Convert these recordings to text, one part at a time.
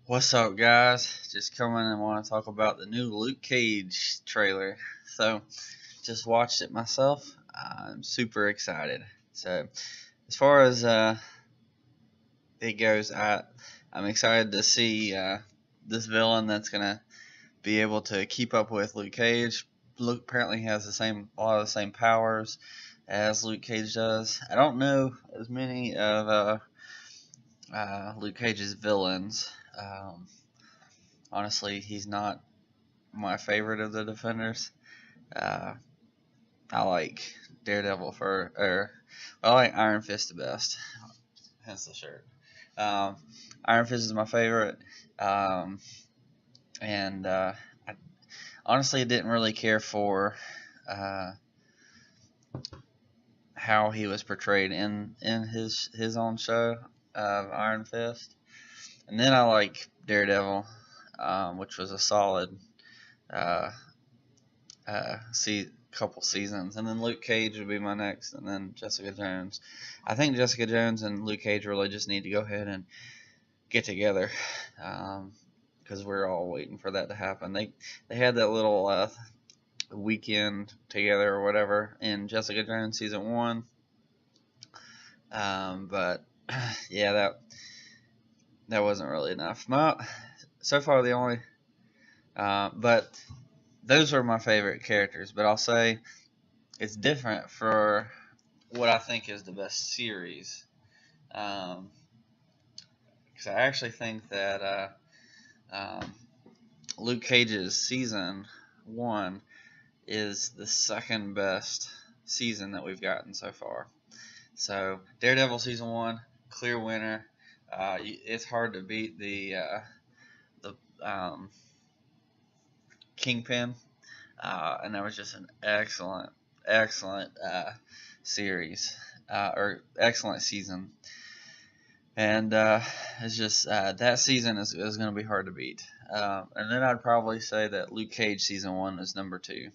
What's up, guys? Just coming and want to talk about the new Luke Cage trailer. So, just watched it myself. I'm super excited. So, as far as it goes, I'm excited to see this villain that's gonna be able to keep up with Luke Cage. Luke apparently has a lot of the same powers as Luke Cage does. I don't know as many of Luke Cage's villains. Honestly, he's not my favorite of the Defenders. Uh, I like Daredevil I like Iron Fist the best. Hence the shirt. Um, Iron Fist is my favorite, um, and I honestly didn't really care for uh, how he was portrayed in his own show of Iron Fist. And then I like Daredevil, which was a solid uh, couple seasons, and then Luke Cage would be my next, and then Jessica Jones. I think Jessica Jones and Luke Cage really just need to go ahead and get together, because we're all waiting for that to happen. They had that little weekend together or whatever in Jessica Jones season 1, but yeah, that wasn't really enough. So far the only, but those are my favorite characters. But I'll say it's different for what I think is the best series. Because I actually think that Luke Cage's season 1 is the second best season that we've gotten so far. So Daredevil season 1, clear winner. It's hard to beat the Kingpin, and that was just an excellent series, or excellent season. And it's just that season is going to be hard to beat. And then I'd probably say that Luke Cage season 1 is number 2.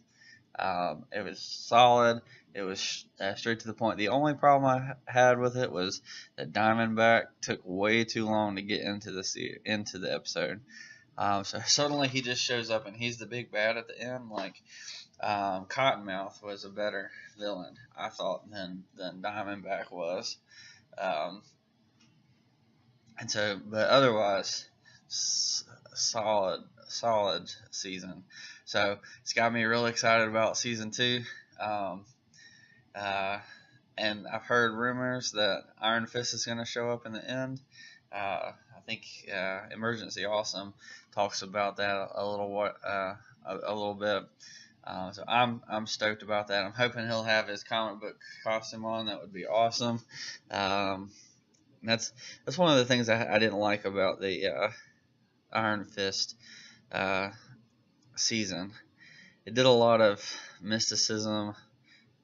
It was solid. It was straight to the point. The only problem I had with it was that Diamondback took way too long to get into the episode. So suddenly he just shows up and he's the big bad at the end. Like Cottonmouth was a better villain, I thought, than Diamondback was. And so, but otherwise, solid season. So it's got me real excited about season 2. And I've heard rumors that Iron Fist is going to show up in the end. I think Emergency Awesome talks about that a little bit. So I'm stoked about that. I'm hoping he'll have his comic book costume on. That would be awesome. That's one of the things I didn't like about the Iron Fist season. It did a lot of mysticism,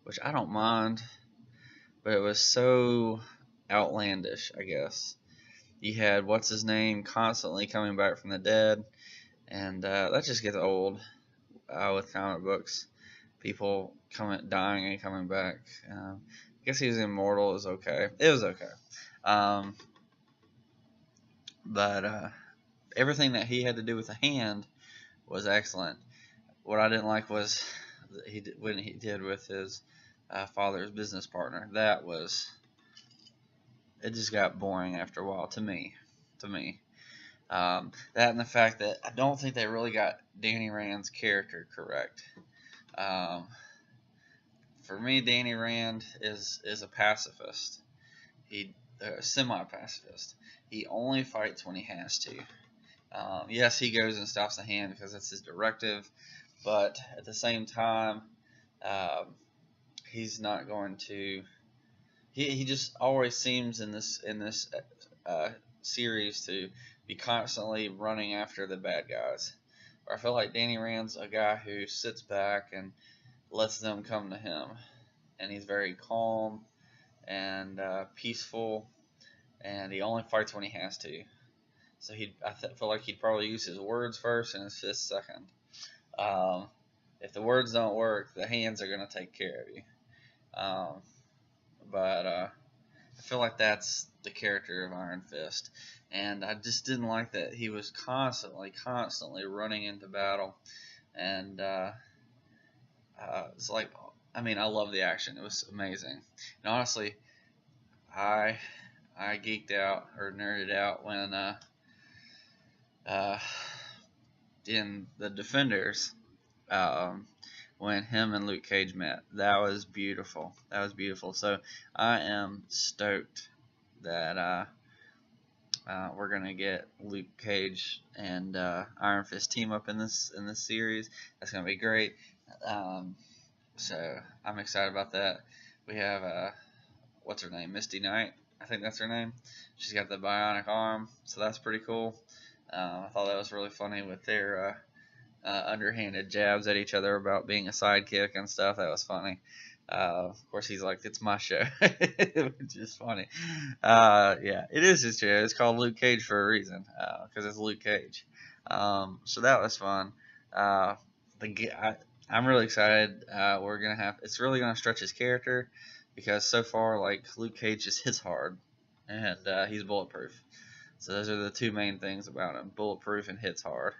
which I don't mind, but it was so outlandish, I guess. You had what's his name constantly coming back from the dead, and that just gets old with comic books. People dying and coming back. I guess he was immortal. It was okay. It was okay. But everything that he had to do with the hand was excellent. What I didn't like was when he did with his father's business partner. It just got boring after a while to me. That and the fact that I don't think they really got Danny Rand's character correct. For me, Danny Rand is a pacifist. He semi-pacifist. He only fights when he has to. Yes, he goes and stops the hand because that's his directive, but at the same time, he's not going to. He just always seems in this series to be constantly running after the bad guys. Or I feel like Danny Rand's a guy who sits back and lets them come to him, and he's very calm and peaceful, and he only fights when he has to. So I feel like he'd probably use his words first and his fists second. If the words don't work, the hands are going to take care of you. But I feel like that's the character of Iron Fist. and I just didn't like that he was constantly running into battle, and it's like, I mean, I love the action. It was amazing, and honestly, I I geeked out or nerded out when uh, in the Defenders, um, when him and Luke Cage met. That was beautiful. That was beautiful. So I am stoked that we're gonna get Luke Cage and Iron Fist team up in this series. That's gonna be great. Um, so I'm excited about that. We have what's her name, Misty Knight. I think that's her name. She's got the bionic arm, so that's pretty cool. I thought that was really funny with their underhanded jabs at each other about being a sidekick and stuff. That was funny. Of course, he's like, "It's my show," which is funny. Yeah, it is his show. It's called Luke Cage for a reason, because it's Luke Cage. So that was fun. I'm really excited. We're gonna have. It's really gonna stretch his character because so far, like, Luke Cage just hits hard, and he's bulletproof. So those are the two main things about him: bulletproof and hits hard.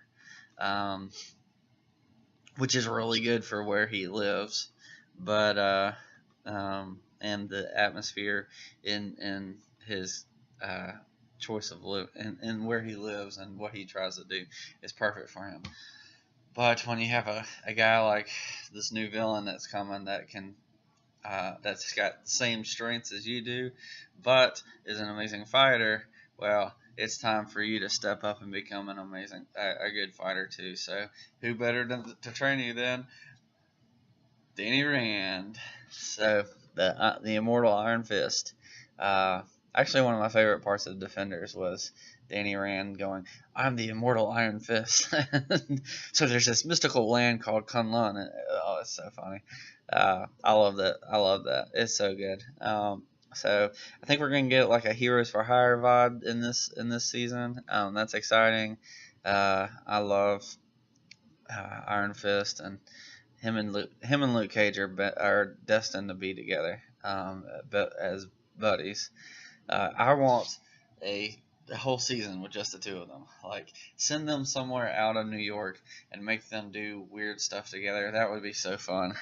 Um, which is really good for where he lives, but and the atmosphere in his choice of live and where he lives and what he tries to do is perfect for him. But when you have a guy like this new villain that's coming that can that's got the same strengths as you do, but is an amazing fighter, well, it's time for you to step up and become an amazing, a good fighter too. So, who better to train you than Danny Rand? So, the Immortal Iron Fist. Actually, one of my favorite parts of the Defenders was Danny Rand going, "I'm the Immortal Iron Fist." So there's this mystical land called Kunlun. And, oh, it's so funny. I love that. I love that. It's so good. So I think we're gonna get like a Heroes for Hire vibe in this season. That's exciting. I love Iron Fist, and him and Luke Cage are destined to be together, but as buddies. I want a whole season with just the two of them. Like, send them somewhere out of New York and make them do weird stuff together. That would be so fun.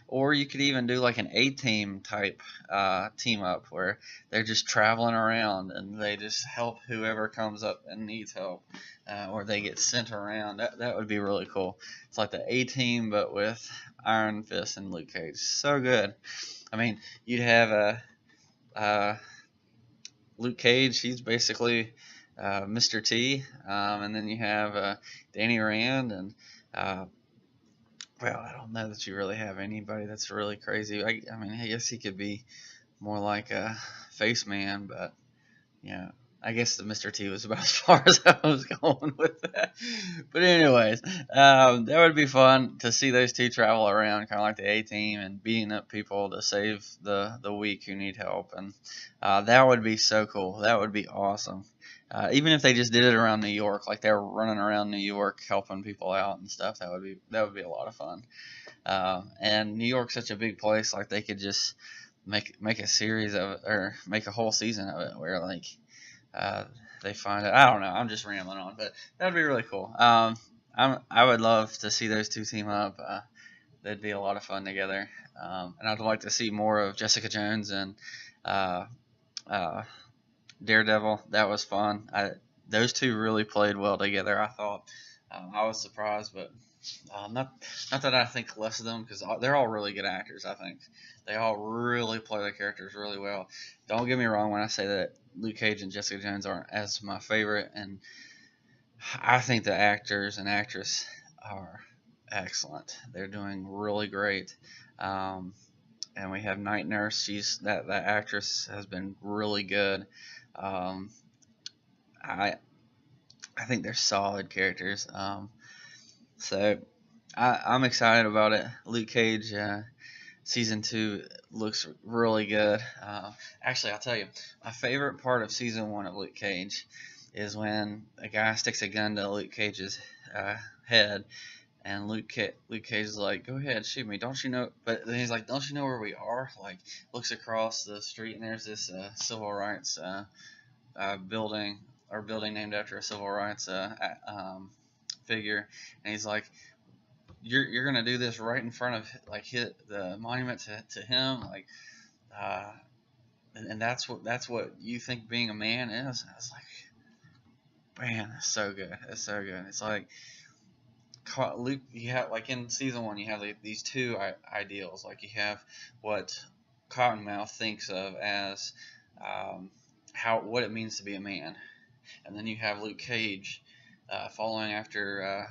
Or you could even do like an A-team type team up where they're just traveling around and they just help whoever comes up and needs help, or they get sent around. That would be really cool. It's like the A-team but with Iron Fist and Luke Cage. So good. I mean, you'd have Luke Cage. He's basically Mr. T, and then you have Danny Rand and. Well, I don't know that you really have anybody that's really crazy. I mean, I guess he could be more like a face man, but yeah, I guess the Mr. T was about as far as I was going with that. But anyways, that would be fun to see those two travel around, kind of like the A-team, and beating up people to save the weak who need help, and that would be so cool. That would be awesome. Even if they just did it around New York, like they were running around New York helping people out and stuff, that would be a lot of fun. And New York's such a big place, like they could just make a series of it, or make a whole season of it, where like they find it. I don't know. I'm just rambling on, but that'd be really cool. I would love to see those two team up. That'd be a lot of fun together. And I'd like to see more of Jessica Jones and uh, uh, Daredevil. That was fun. Those two really played well together, I thought. I was surprised, but not that I think less of them, because they're all really good actors. I think they all really play their characters really well. Don't get me wrong when I say that Luke Cage and Jessica Jones aren't as my favorite, and I think the actors and actress are excellent. They're doing really great. And we have Night Nurse. That actress has been really good. Um, I I think they're solid characters. So I'm excited about it. Luke Cage season 2 looks really good. Actually, I'll tell you, my favorite part of season 1 of Luke Cage is when a guy sticks a gun to Luke Cage's head, and Luke Cage is like, "Go ahead, shoot me. Don't you know?" But then he's like, "Don't you know where we are?" Like, looks across the street, and there's this civil rights building named after a civil rights figure, and he's like, you're gonna do this right in front of like hit the monument to him, like, uh, and that's what you think being a man is. I was like, man, it's so good. It's so good. It's like Luke. You have like in season one, you have like these two ideals. Like you have what Cottonmouth thinks of as how what it means to be a man, and then you have Luke Cage following after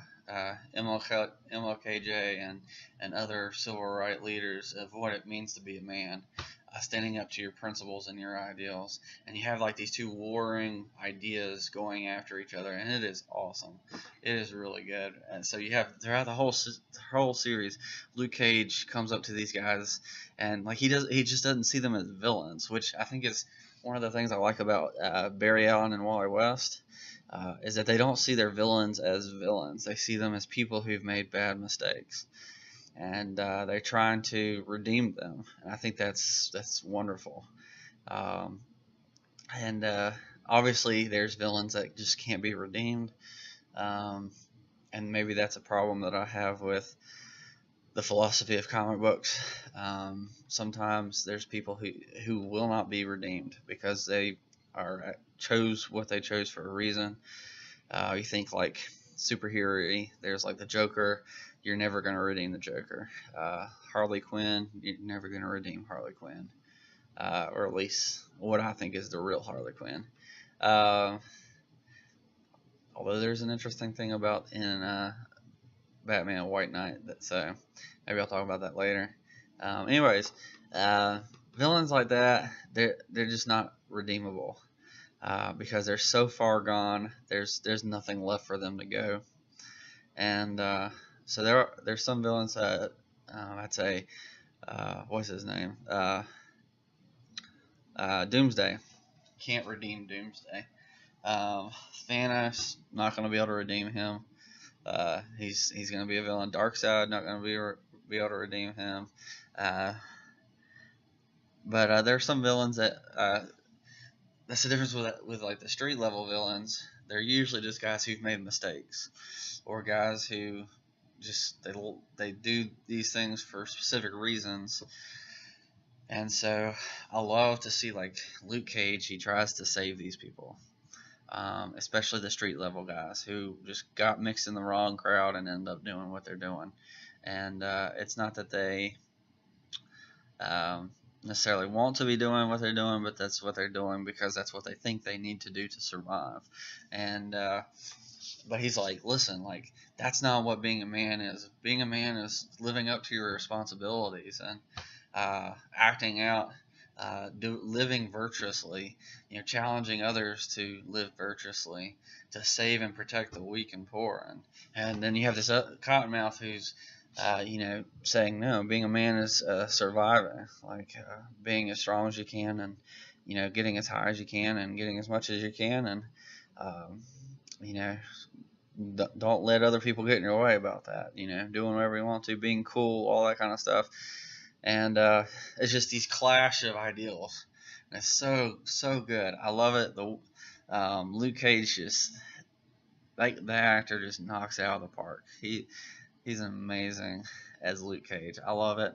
MLKJ and other civil rights leaders of what it means to be a man, standing up to your principles and your ideals. And you have like these two warring ideas going after each other, and it is awesome. It is really good. And so you have throughout the whole series, Luke Cage comes up to these guys, and like he just doesn't see them as villains, which I think is one of the things I like about Barry Allen and Wally West. Is that they don't see their villains as villains. They see them as people who've made bad mistakes, and they're trying to redeem them. And I think that's wonderful. Um, and obviously, there's villains that just can't be redeemed, um, and maybe that's a problem that I have with the philosophy of comic books. Sometimes there's people who will not be redeemed because they chose what they chose for a reason. You think like superhero, there's like the Joker. You're never going to redeem the Joker. Harley Quinn, you're never going to redeem Harley Quinn, or at least what I think is the real Harley Quinn. Although there's an interesting thing about in Batman White Knight, so maybe I'll talk about that later. Anyways, villains like that, they're just not redeemable. Because they're so far gone, there's nothing left for them to go, and so there's some villains that I'd say, what's his name, Doomsday, can't redeem Doomsday. Thanos, not going to be able to redeem him. He's going to be a villain. Darkseid, not going to be able to redeem him. But there's some villains that that's the difference with like the street level villains. They're usually just guys who've made mistakes, or guys who just they do these things for specific reasons. And so I love to see like Luke Cage. He tries to save these people, especially the street level guys who just got mixed in the wrong crowd and end up doing what they're doing. And it's not that they necessarily want to be doing what they're doing, but that's what they're doing because that's what they think they need to do to survive. And but he's like, listen, like that's not what being a man is. Being a man is living up to your responsibilities and acting out, living virtuously. Challenging others to live virtuously, to save and protect the weak and poor. And then you have this Cottonmouth who's saying no, being a man is surviving, like being as strong as you can, and getting as high as you can, and getting as much as you can, and don't let other people get in your way about that. Doing whatever you want to, being cool, all that kind of stuff, and it's just these clash of ideals, and it's so good. I love it. The Luke Cage just like the actor just knocks it out of the park. He's amazing as Luke Cage. I love it.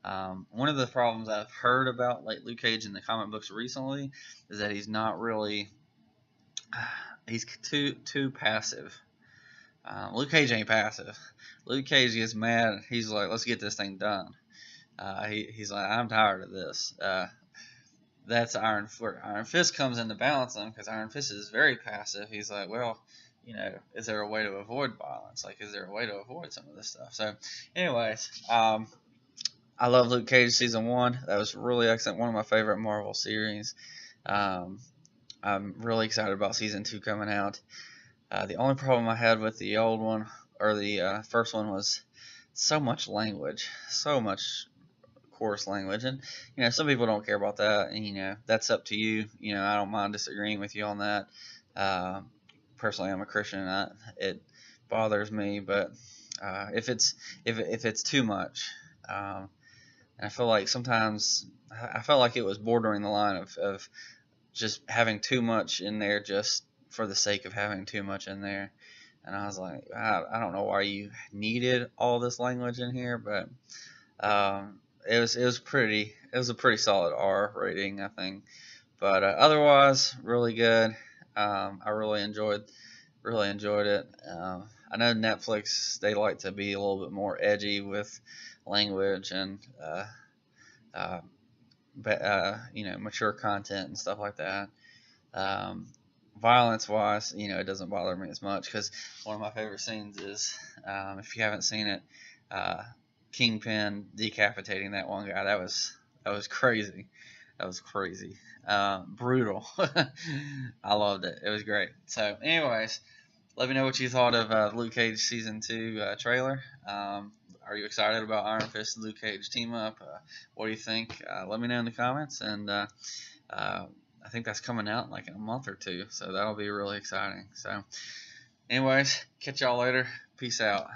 One of the problems I've heard about like Luke Cage in the comic books recently is that he's not really. He's too passive. Luke Cage ain't passive. Luke Cage gets mad. He's like, let's get this thing done. He's like, I'm tired of this. That's Iron Fist. Iron Fist comes in to balance him because Iron Fist is very passive. He's like, well, is there a way to avoid violence? Like, is there a way to avoid some of this stuff? So, anyways, I love Luke Cage season 1. That was really excellent. One of my favorite Marvel series. I'm really excited about season 2 coming out. The only problem I had with the old one, or the first one, was so much language, so much coarse language, and some people don't care about that, and that's up to you. I don't mind disagreeing with you on that. Personally, I'm a Christian, and it bothers me, but if it's too much, and I feel like sometimes I felt like it was bordering the line of just having too much in there just for the sake of having too much in there. And I was like, I don't know why you needed all this language in here, but it was a pretty solid R rating, I think. But otherwise, really good. I really enjoyed it. I know Netflix, they like to be a little bit more edgy with language and uh, mature content and stuff like that. Um, Violence wise, it doesn't bother me as much because one of my favorite scenes is, if you haven't seen it, uh, Kingpin decapitating that one guy. That was crazy. That was crazy. Brutal. I loved it. It was great. So, anyways, let me know what you thought of Luke Cage season 2 trailer. Are you excited about Iron Fist and Luke Cage team up? What do you think? Let me know in the comments, and I think that's coming out in like in a month or two, so that'll be really exciting. So, anyways, catch y'all later. Peace out.